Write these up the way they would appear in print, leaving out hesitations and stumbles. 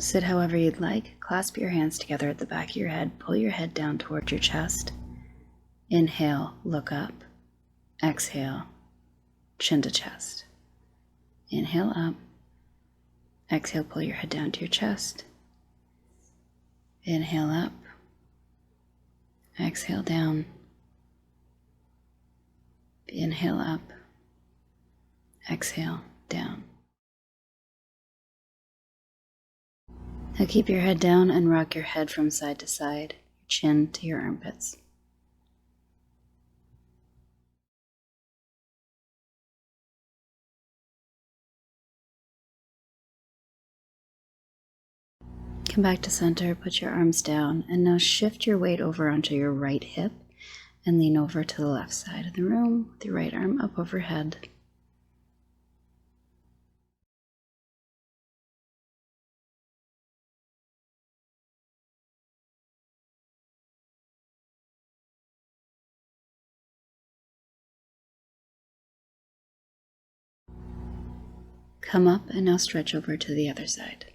Sit however you'd like. Clasp your hands together at the back of your head. Pull your head down towards your chest. Inhale, look up. Exhale, chin to chest. Inhale up. Exhale, pull your head down to your chest. Inhale up. Exhale down. Inhale up. Exhale down. Now keep your head down and rock your head from side to side, your chin to your armpits. Come back to center, put your arms down, and now shift your weight over onto your right hip and lean over to the left side of the room with your right arm up overhead. Come up and now stretch over to the other side.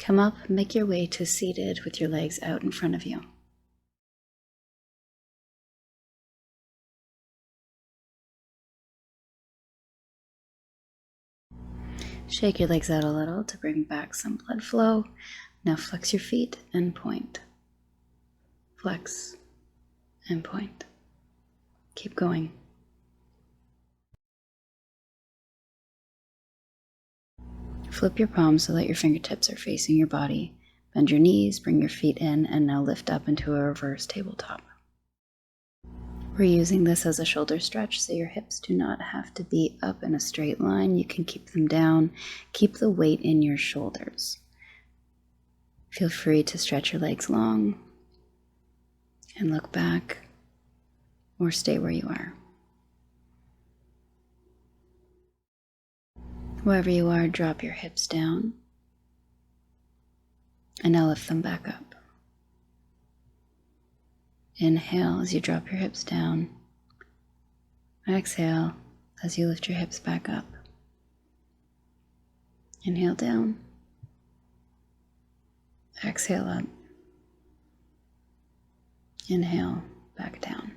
Come up, make your way to seated with your legs out in front of you. Shake your legs out a little to bring back some blood flow. Now flex your feet and point. Flex and point. Keep going. Flip your palms so that your fingertips are facing your body. Bend your knees, bring your feet in, and now lift up into a reverse tabletop. We're using this as a shoulder stretch, so your hips do not have to be up in a straight line. You can keep them down. Keep the weight in your shoulders. Feel free to stretch your legs long and look back or stay where you are. Wherever you are, drop your hips down and now lift them back up. Inhale as you drop your hips down. Exhale as you lift your hips back up. Inhale down. Exhale up. Inhale back down.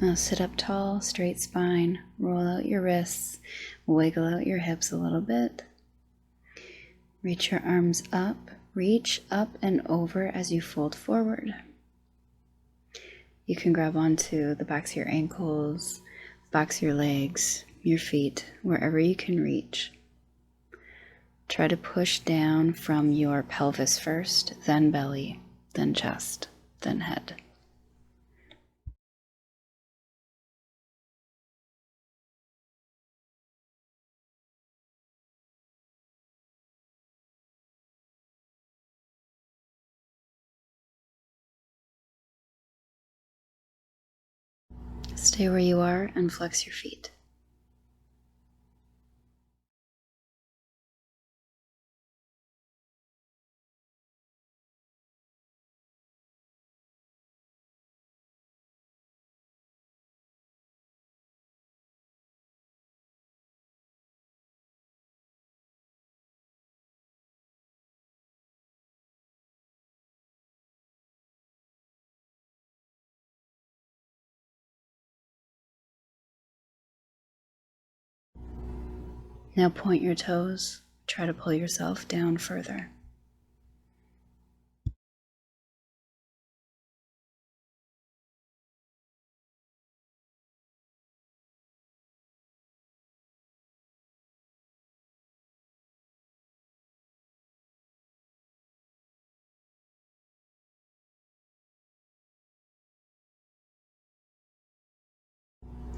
Now sit up tall, straight spine, roll out your wrists, wiggle out your hips a little bit. Reach your arms up, reach up and over as you fold forward. You can grab onto the backs of your ankles, backs of your legs, your feet, wherever you can reach. Try to push down from your pelvis first, then belly, then chest, then head. Stay where you are and flex your feet. Now point your toes, try to pull yourself down further.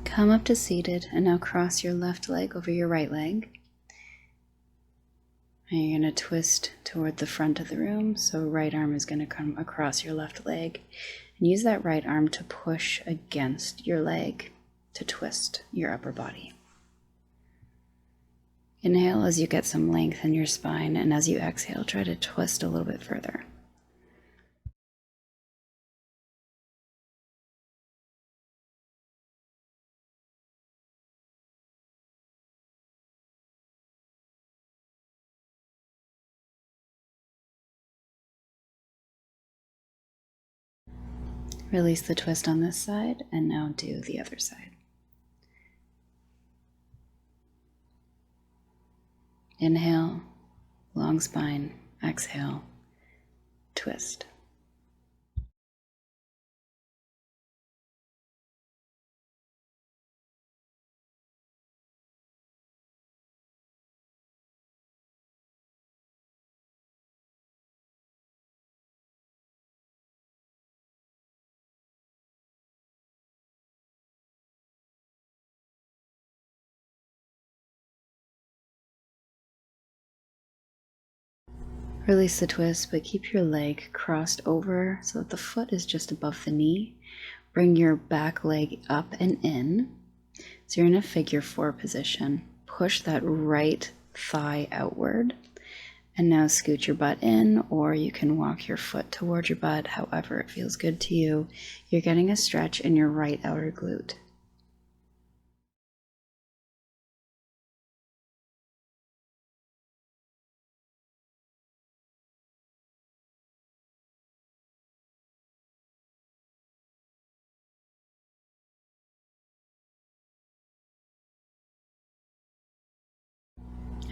Come up to seated and now cross your left leg over your right leg. And you're going to twist toward the front of the room. So right arm is going to come across your left leg. And use that right arm to push against your leg to twist your upper body. Inhale as you get some length in your spine, and as you exhale, try to twist a little bit further. Release the twist on this side, and now do the other side. Inhale, long spine, exhale, twist. Release the twist, but keep your leg crossed over so that the foot is just above the knee. Bring your back leg up and in. So you're in a figure 4 position. Push that right thigh outward. And now scoot your butt in, or you can walk your foot toward your butt, however it feels good to you. You're getting a stretch in your right outer glute.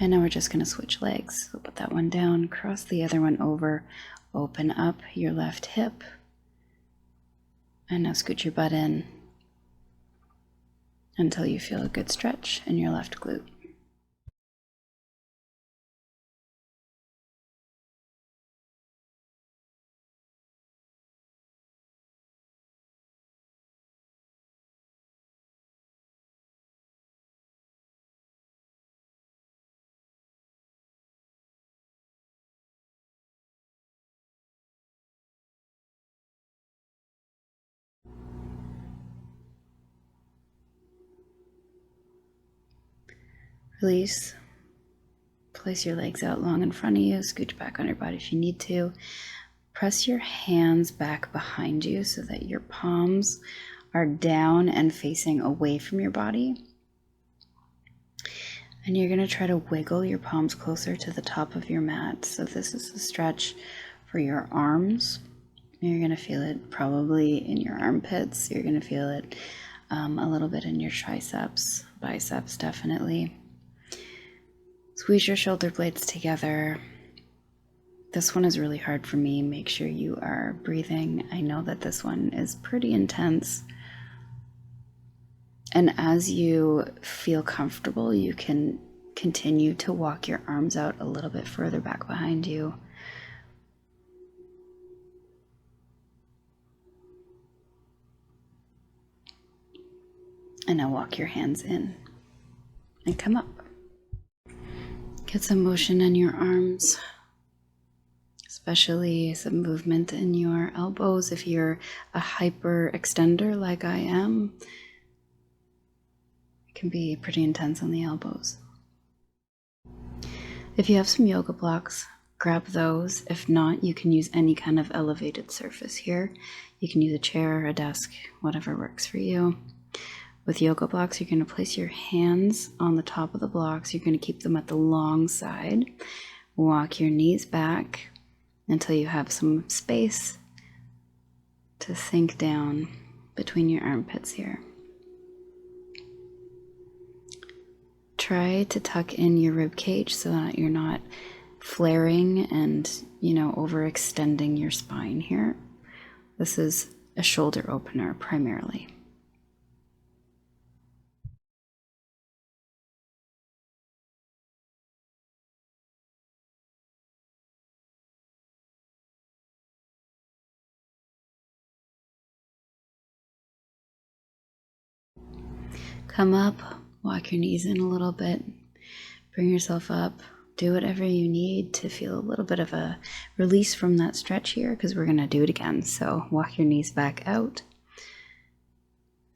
And now we're just going to switch legs. So put that one down, cross the other one over, open up your left hip, and now scoot your butt in until you feel a good stretch in your left glute. Release. Place your legs out long in front of you. Scooch back on your body if you need to. Press your hands back behind you so that your palms are down and facing away from your body. And you're going to try to wiggle your palms closer to the top of your mat. So this is a stretch for your arms. You're going to feel it probably in your armpits. You're going to feel it a little bit in your triceps, biceps definitely. Squeeze your shoulder blades together. This one is really hard for me. Make sure you are breathing. I know that this one is pretty intense. And as you feel comfortable, you can continue to walk your arms out a little bit further back behind you. And now walk your hands in and come up. Get some motion in your arms, especially some movement in your elbows. If you're a hyper extender like I am, it can be pretty intense on the elbows. If you have some yoga blocks, grab those. If not, you can use any kind of elevated surface here. You can use a chair, a desk, whatever works for you. With yoga blocks, you're going to place your hands on the top of the blocks. You're going to keep them at the long side. Walk your knees back until you have some space to sink down between your armpits here. Try to tuck in your rib cage so that you're not flaring and, overextending your spine here. This is a shoulder opener primarily. Come up, walk your knees in a little bit, bring yourself up do whatever you need to feel a little bit of a release from that stretch here, because we're going to do it again. So walk your knees back out,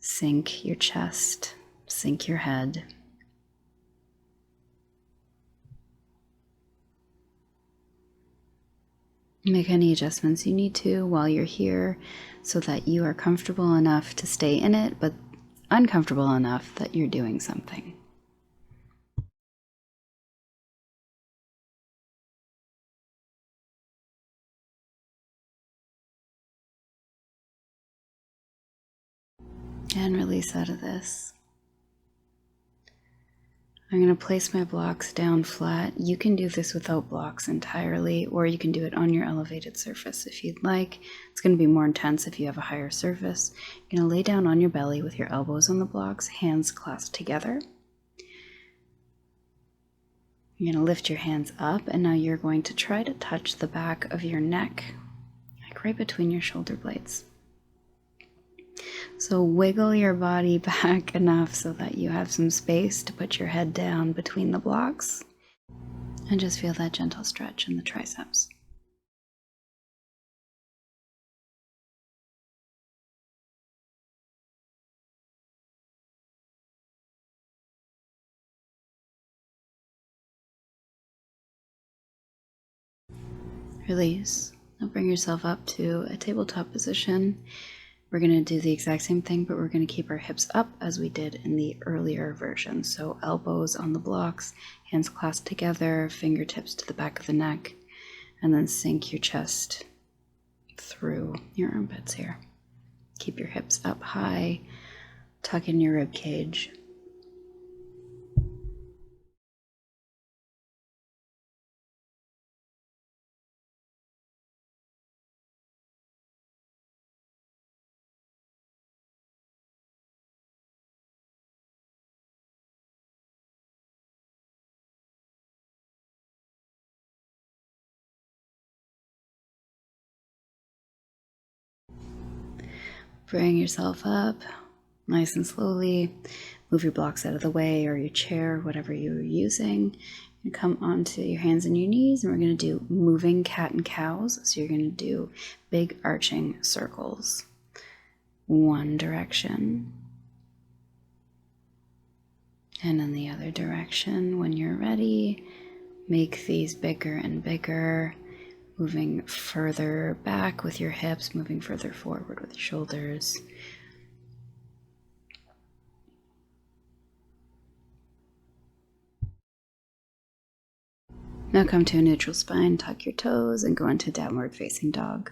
sink your chest, sink your head. Make any adjustments you need to while you're here so that you are comfortable enough to stay in it, but uncomfortable enough that you're doing something. And release out of this. I'm going to place my blocks down flat. You can do this without blocks entirely, or you can do it on your elevated surface if you'd like. It's going to be more intense if you have a higher surface. You're going to lay down on your belly with your elbows on the blocks, hands clasped together. You're going to lift your hands up, and now you're going to try to touch the back of your neck, like right between your shoulder blades. So wiggle your body back enough so that you have some space to put your head down between the blocks, and just feel that gentle stretch in the triceps. Release. Now bring yourself up to a tabletop position. We're going to do the exact same thing, but we're going to keep our hips up as we did in the earlier version. So elbows on the blocks, hands clasped together, fingertips to the back of the neck, and then sink your chest through your armpits here. Keep your hips up high, tuck in your rib cage. Bring yourself up nice and slowly. Move your blocks out of the way, or your chair, whatever you're using. And come onto your hands and your knees, and we're going to do moving cat and cows. So you're going to do big arching circles. One direction, and in the other direction. When you're ready, make these bigger and bigger, moving further back with your hips, moving further forward with your shoulders. Now come to a neutral spine, tuck your toes, and go into downward facing dog.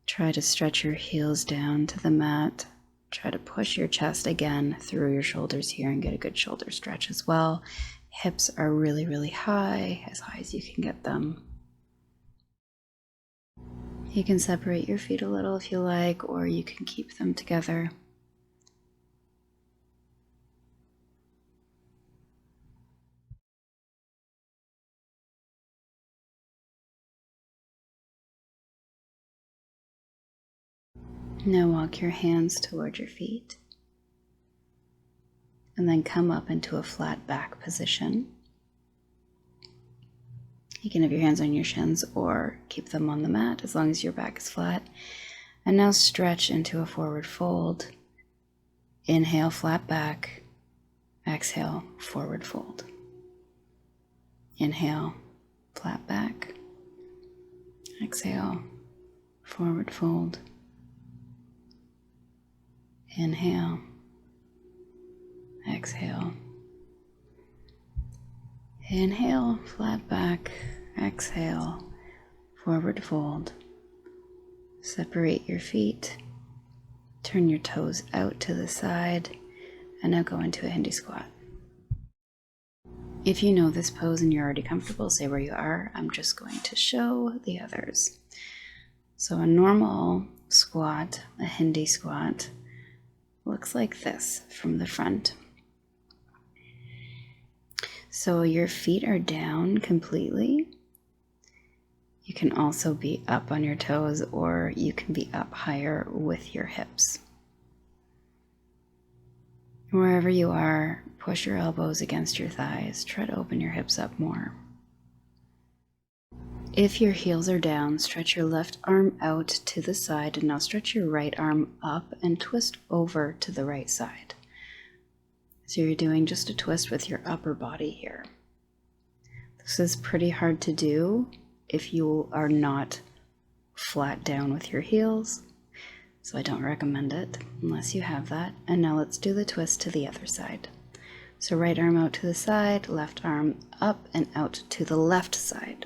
Try to stretch your heels down to the mat. Try to push your chest again through your shoulders here and get a good shoulder stretch as well. Hips are really, really high as you can get them. You can separate your feet a little if you like, or you can keep them together. Now walk your hands toward your feet, and then come up into a flat back position. You can have your hands on your shins or keep them on the mat as long as your back is flat. And now stretch into a forward fold. Inhale, flat back. Exhale, forward fold. Inhale, flat back. Exhale, forward fold. Inhale, exhale. Inhale, flat back. Exhale, forward fold. Separate your feet. Turn your toes out to the side, and now go into a Hindi squat. If you know this pose and you're already comfortable, stay where you are. I'm just going to show the others. So a normal squat, a Hindi squat, looks like this from the front. So your feet are down completely. You can also be up on your toes, or you can be up higher with your hips. Wherever you are, push your elbows against your thighs. Try to open your hips up more. If your heels are down, stretch your left arm out to the side, and now stretch your right arm up and twist over to the right side. So you're doing just a twist with your upper body here. This is pretty hard to do if you are not flat down with your heels, so I don't recommend it unless you have that. And now let's do the twist to the other side. So right arm out to the side, left arm up and out to the left side.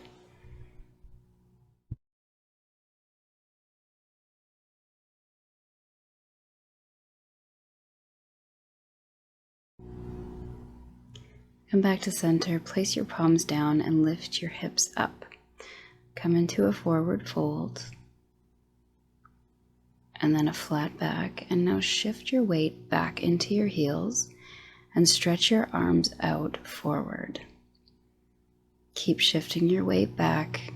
Come back to center, place your palms down and lift your hips up. Come into a forward fold and then a flat back, and now shift your weight back into your heels and stretch your arms out forward. Keep shifting your weight back.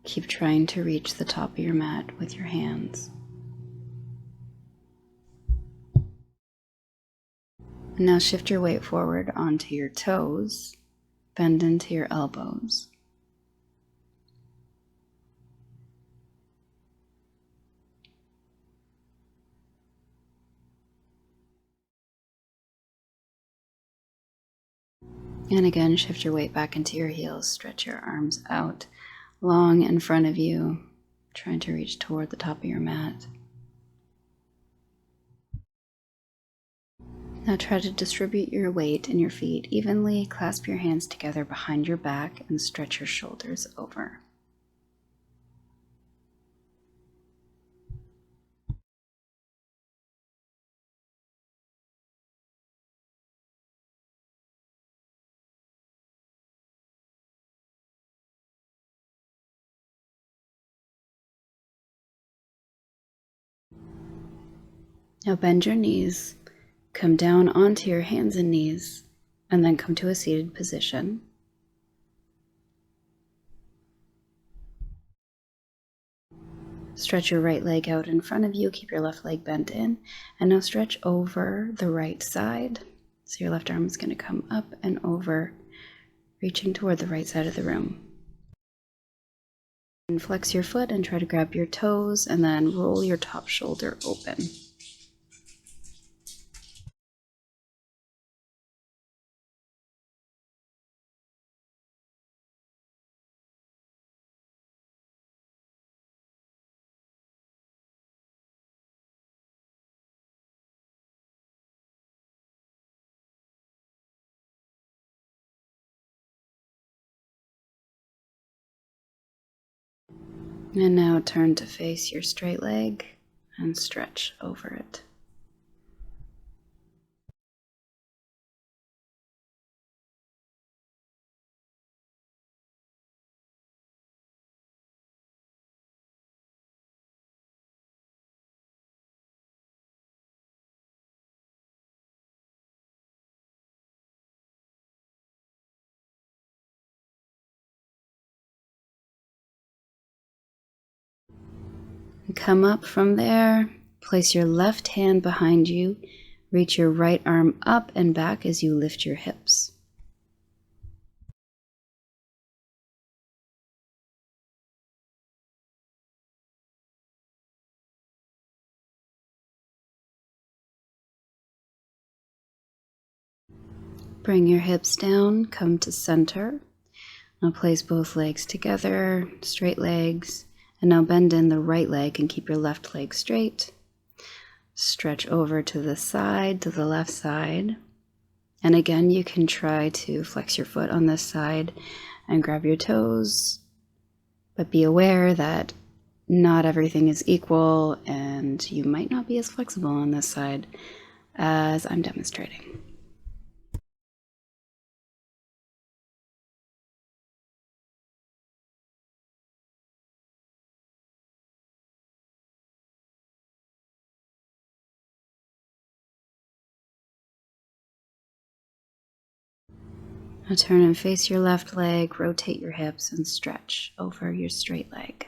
Keep trying to reach the top of your mat with your hands. And now shift your weight forward onto your toes, bend into your elbows. And again, shift your weight back into your heels, stretch your arms out long in front of you, trying to reach toward the top of your mat. Now try to distribute your weight in your feet evenly, clasp your hands together behind your back, and stretch your shoulders over. Now bend your knees, come down onto your hands and knees, and then come to a seated position. Stretch your right leg out in front of you, keep your left leg bent in, and now stretch over the right side. So your left arm is going to come up and over, reaching toward the right side of the room. And flex your foot and try to grab your toes, and then roll your top shoulder open. And now turn to face your straight leg and stretch over it. And come up from there, place your left hand behind you, reach your right arm up and back as you lift your hips. Bring your hips down, come to center. Now place both legs together, straight legs, and now bend in the right leg and keep your left leg straight. Stretch over to the side, to the left side. And again, you can try to flex your foot on this side and grab your toes, but be aware that not everything is equal and you might not be as flexible on this side as I'm demonstrating. Now turn and face your left leg, rotate your hips, and stretch over your straight leg.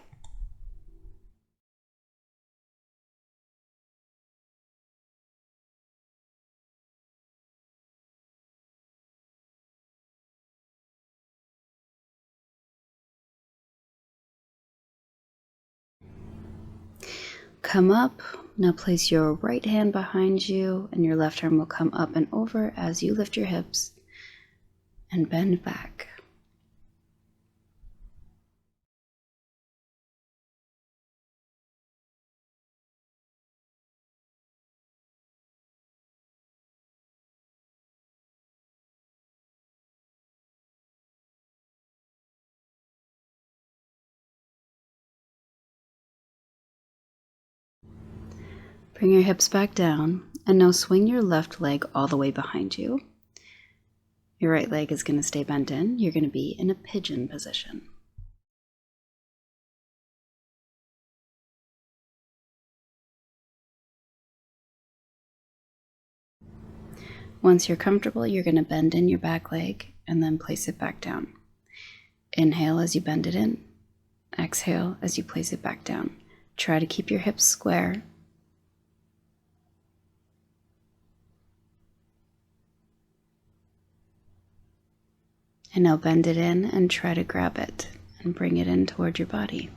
come up. Now place your right hand behind you and your left arm will come up and over as you lift your hips and bend back. Bring your hips back down and now swing your left leg all the way behind you. Your right leg is going to stay bent in. You're going to be in a pigeon position. Once you're comfortable, you're going to bend in your back leg and then place it back down. Inhale as you bend it in. Exhale as you place it back down. Try to keep your hips square. And now bend it in and try to grab it and bring it in toward your body.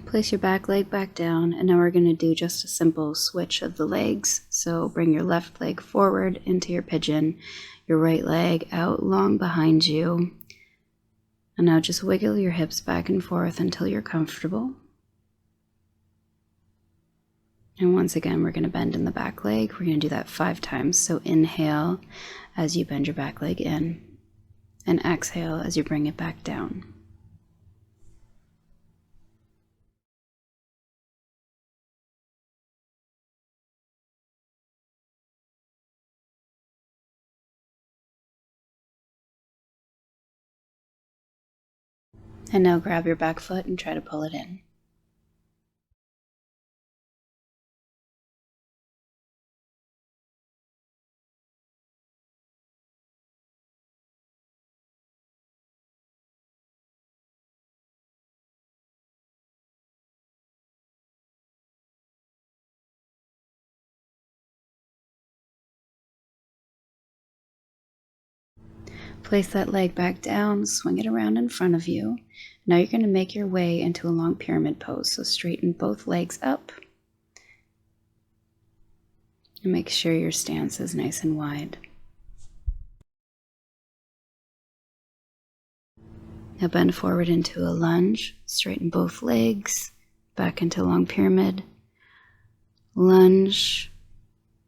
Place your back leg back down, and now we're going to do just a simple switch of the legs. So bring your left leg forward into your pigeon, your right leg out long behind you. And now just wiggle your hips back and forth until you're comfortable. And once again, we're going to bend in the back leg. We're going to do that 5 times. So inhale as you bend your back leg in, and exhale as you bring it back down. And now grab your back foot and try to pull it in. Place that leg back down, swing it around in front of you. Now you're going to make your way into a long pyramid pose. So straighten both legs up. And make sure your stance is nice and wide. Now bend forward into a lunge. Straighten both legs. Back into long pyramid. Lunge.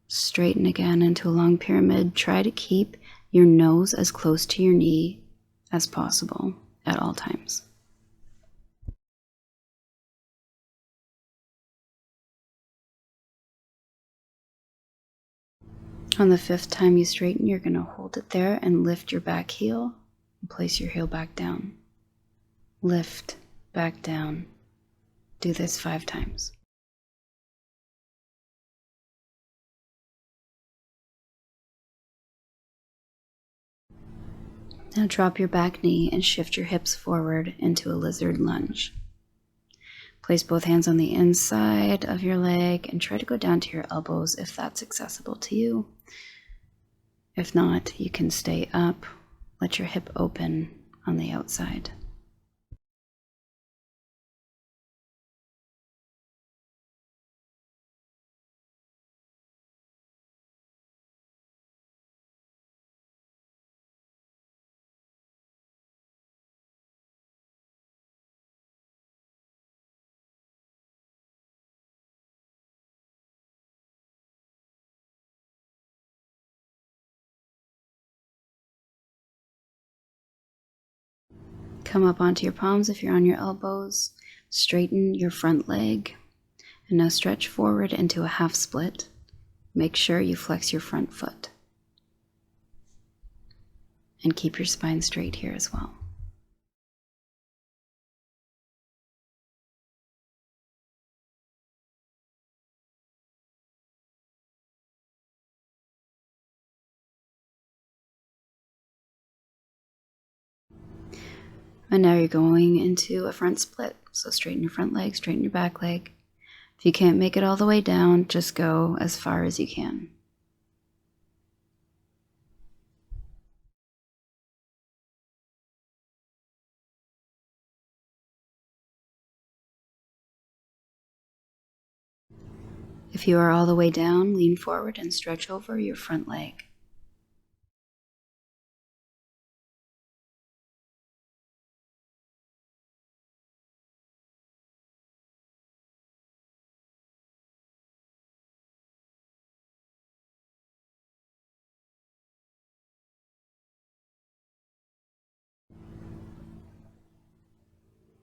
Straighten again into a long pyramid. Try to keep your nose as close to your knee as possible at all times. On the 5th time you straighten, you're going to hold it there and lift your back heel and place your heel back down. Lift, back down. Do this 5 times. Now drop your back knee and shift your hips forward into a lizard lunge. Place both hands on the inside of your leg and try to go down to your elbows if that's accessible to you. If not, you can stay up. Let your hip open on the outside. Come up onto your palms if you're on your elbows. Straighten your front leg. And now stretch forward into a half split. Make sure you flex your front foot. And keep your spine straight here as well. And now you're going into a front split. So straighten your front leg, straighten your back leg. If you can't make it all the way down, just go as far as you can. If you are all the way down, lean forward and stretch over your front leg.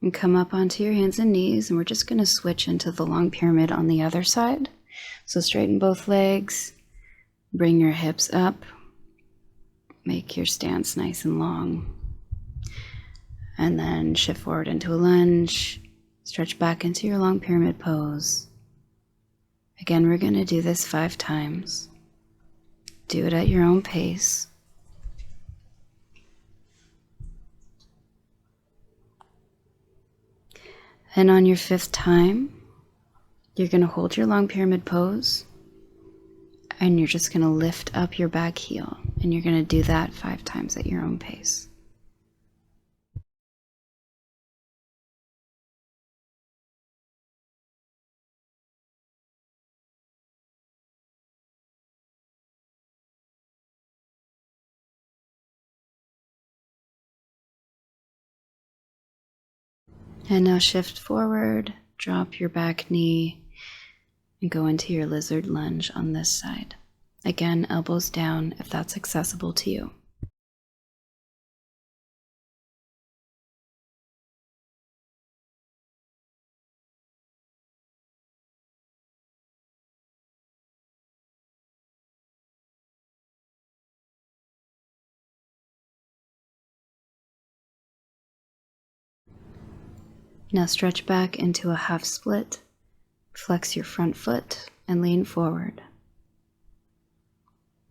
And come up onto your hands and knees, and we're just going to switch into the long pyramid on the other side. So straighten both legs, bring your hips up, make your stance nice and long, and then shift forward into a lunge, stretch back into your long pyramid pose. Again, we're going to do this 5 times. Do it at your own pace. And on your 5th time, you're going to hold your long pyramid pose, and you're just going to lift up your back heel, and you're going to do that 5 times at your own pace. And now shift forward, drop your back knee, and go into your lizard lunge on this side. Again, elbows down if that's accessible to you. Now stretch back into a half split, flex your front foot, and lean forward.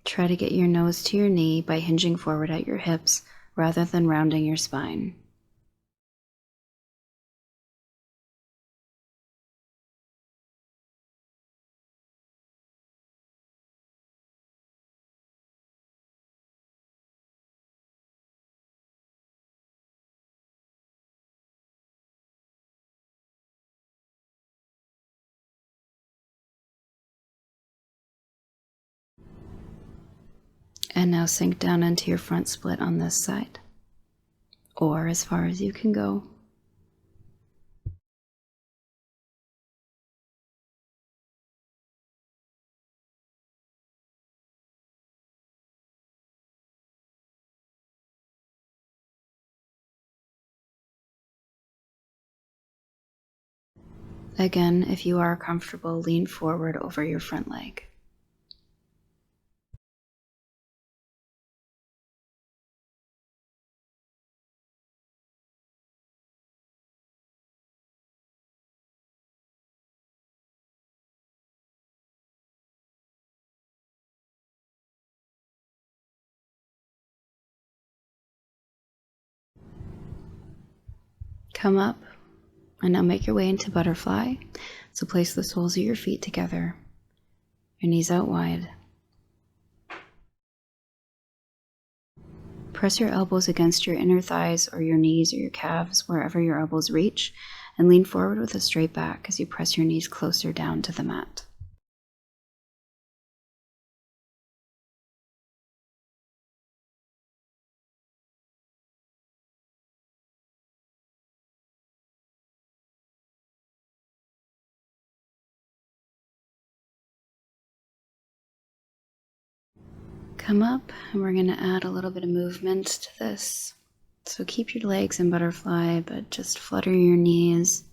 Try to get your nose to your knee by hinging forward at your hips rather than rounding your spine. And now sink down into your front split on this side, or as far as you can go. Again, if you are comfortable, lean forward over your front leg. Come up, and now make your way into butterfly. So place the soles of your feet together, your knees out wide. Press your elbows against your inner thighs or your knees or your calves, wherever your elbows reach, and lean forward with a straight back as you press your knees closer down to the mat. Come up, and we're going to add a little bit of movement to this. So keep your legs in butterfly, but just flutter your knees.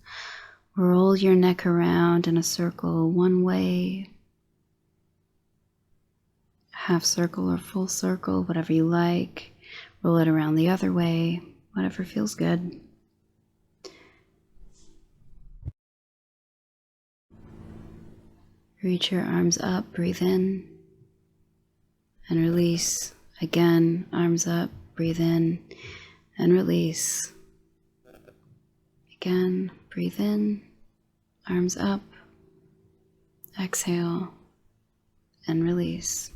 Roll your neck around in a circle one way, half circle or full circle, whatever you like. Roll it around the other way, whatever feels good. Reach your arms up, breathe in. And release. Again, arms up, breathe in and release. Again, breathe in, arms up, exhale, and release.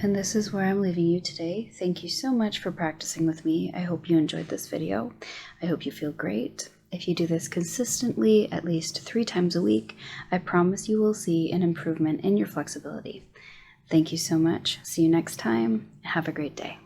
And this is where I'm leaving you today. Thank you so much for practicing with me. I hope you enjoyed this video. I hope you feel great. If you do this consistently, at least 3 times a week, I promise you will see an improvement in your flexibility. Thank you so much. See you next time. Have a great day.